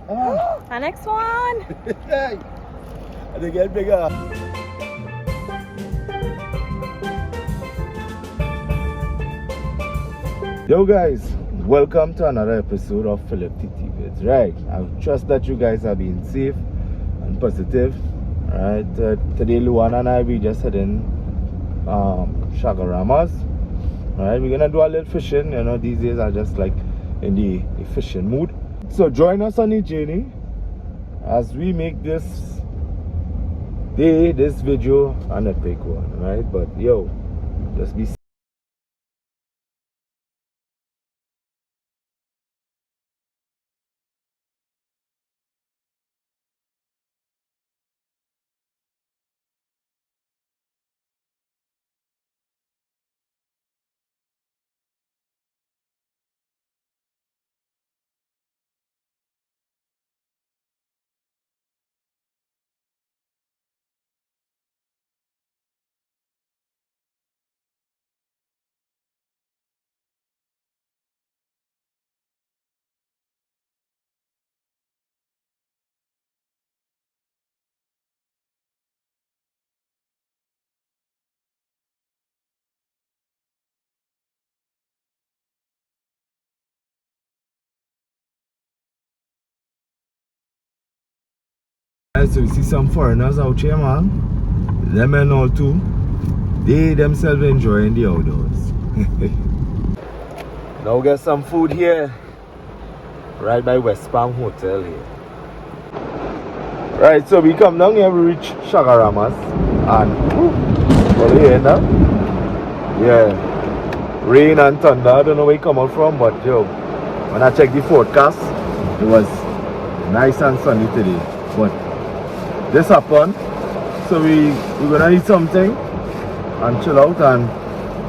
Our next one. Hey, and they get bigger. Yo guys, welcome to another episode of Philip TT Vids. Right, I trust that you guys are being safe and positive. Alright, today Luan and I, we just heading Chagaramas. Alright, we're gonna do a little fishing. You know, these days are just like in the fishing mood. So join us on the journey as we make this video an epic one, right? But yo, just be so we see some foreigners out here, man. Them and all too. They themselves enjoying the outdoors. Now get some food here. Right by West Palm Hotel here. Right, so we come down here, we reach Chagaramas. And what are you here now? Yeah. Rain and thunder. I don't know where you come out from, but yo, when I checked the forecast, it was nice and sunny today. But this happened, so we're gonna eat something and chill out, and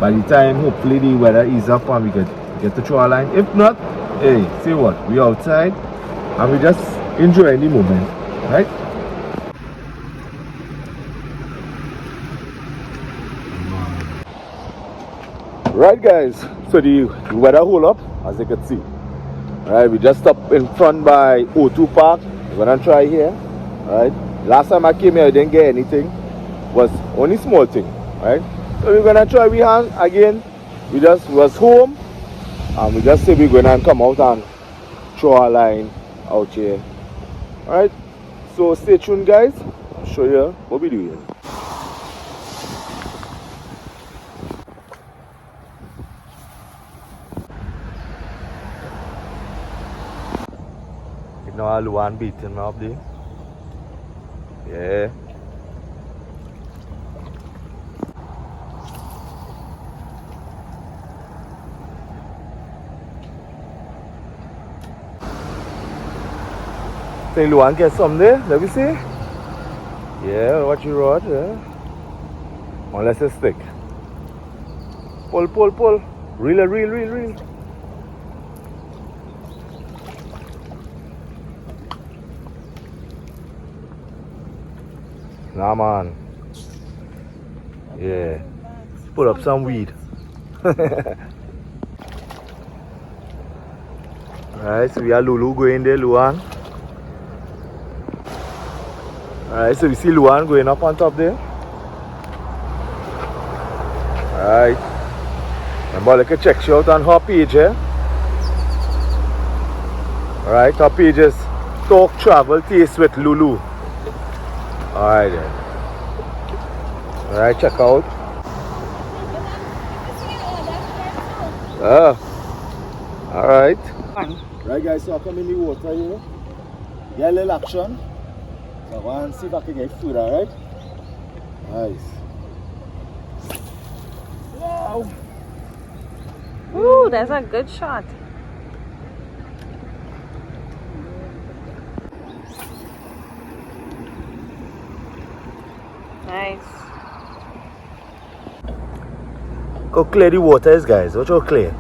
by the time hopefully the weather ease up and we could get to shoreline. If not, hey, see what, we outside and we just enjoying the moment, right? Right guys, so the weather hold up as you can see. Alright, we just stopped in front by O2 Park. We're gonna try here. Alright. Last time I came here I didn't get anything. Was only small thing. Right? So we're gonna try we hand again. We just was home and we just say we're gonna come out and throw our line out here. Alright. So stay tuned guys. I'll show you what we do here. You know how Luan beating me up there? Yeah. Think Luan get some there? Let me see. Yeah, watch your rod, yeah. Unless it's stick. Pull, pull, pull. Reel. Nah man. Yeah. Pull up some weed. Alright, so we have Lulu going there, Luan. Alright, so we see Luan going up on top there. Alright. Remember, like check you out on her page, eh? Alright, her page is Talk Travel Taste with Lulu. Alright then. Alright, check out. Alright. Right guys, so I come in the water here. Get a little action. So I want to see if I can get food, alright? Nice. Wow. Ooh, that's a good shot. Nice. How clear the water is, guys. Watch how clear.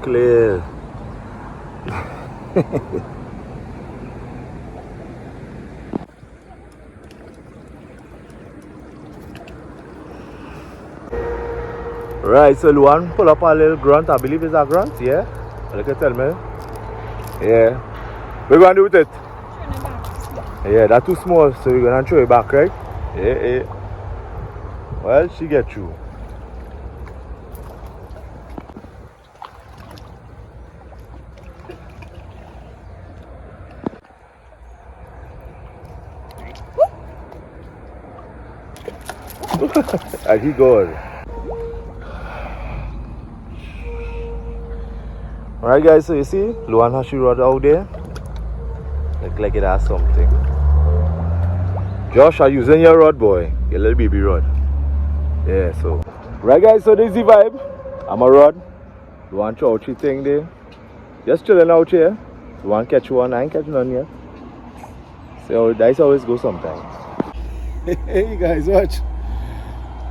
Clear. Right, so Luan pull up a little grunt. I believe it's a grunt, yeah? Look at tell me. Yeah. What you gonna do with it? Turn it back. Yeah, that's too small, so we're gonna throw it back, right? Yeah. Well, she get through. And he good. Alright guys, so you see, Luan has she rod out there. Look like it has something. Josh, are you using your rod, boy? Your little baby rod. Yeah, so. Right guys, so this is the vibe. I'm a rod. Luan throw out your thing there. Just chilling out here. Luan catch one, I ain't catching none yet. So dice always go sometimes. Hey guys, watch.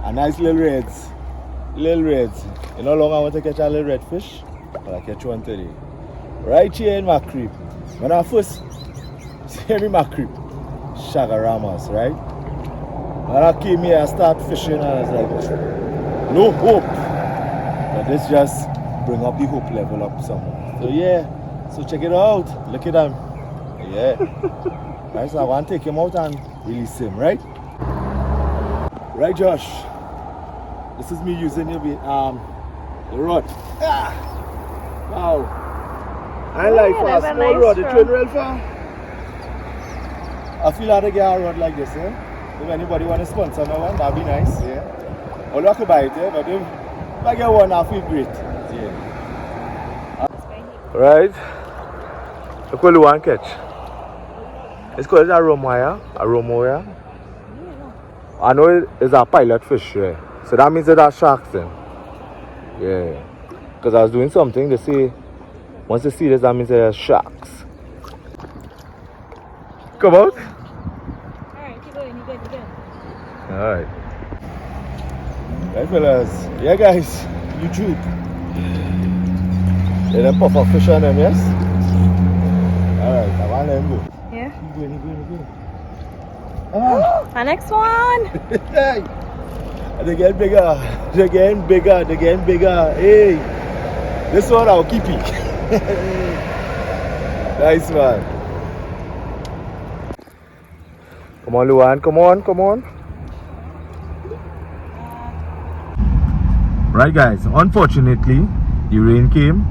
A nice little reds. Little reds. You know how long I want to catch a little red fish? But I catch one today. Right here in my creek. When I first see me my creek, Shagaramas, right? When I came here, I started fishing and I was like, no hope. But this just bring up the hope level up somewhere. So yeah, so check it out. Look at them. Yeah. Right, so I want to take him out and release him, right? Right, Josh. This is me using the rod. Ah! Wow. I like Yeah, for a that's a small nice rod, the rod. twin rail far. I feel like I get a rod like this, If anybody want to sponsor me one, that'd be nice, Although I could buy it, but if I get one, I feel great. Right. Look what you want to catch. It's called a romoya. I know it's a pilot fish, So that means it's sharks then. Yeah. Because I was doing something, they say, once they see this, that means there's sharks. Come out. Alright, keep going, you good. Alright. Right, fellas. Yeah, guys. YouTube. They done puff a fish on them, yes? Alright, I want to let him go. Yeah. Keep going. Ah. Our next one! Hey. They're getting bigger. Hey. This one I'll keep it. Nice man. Come on, Luan. Come on. Right, guys. Unfortunately, the rain came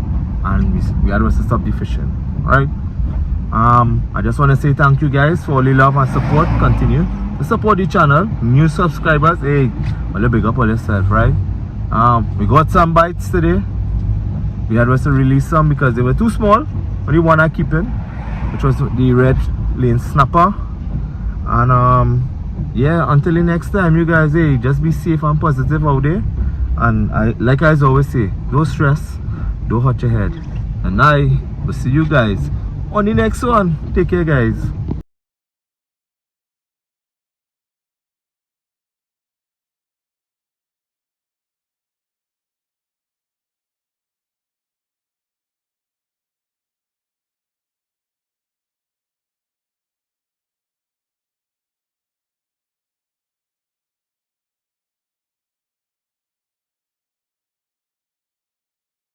and we had to stop the fishing. Alright. I just want to say thank you guys for all the love and support. Continue to support the channel. New subscribers, hey, well, big up on yourself, right? We got some bites today. We had to release some because they were too small. Only one I keep in, which was the red lane snapper. And yeah, until the next time, you guys, hey, just be safe and positive out there. And like I always say, don't stress, don't hurt your head. And I will see you guys on the next one. Take care, guys.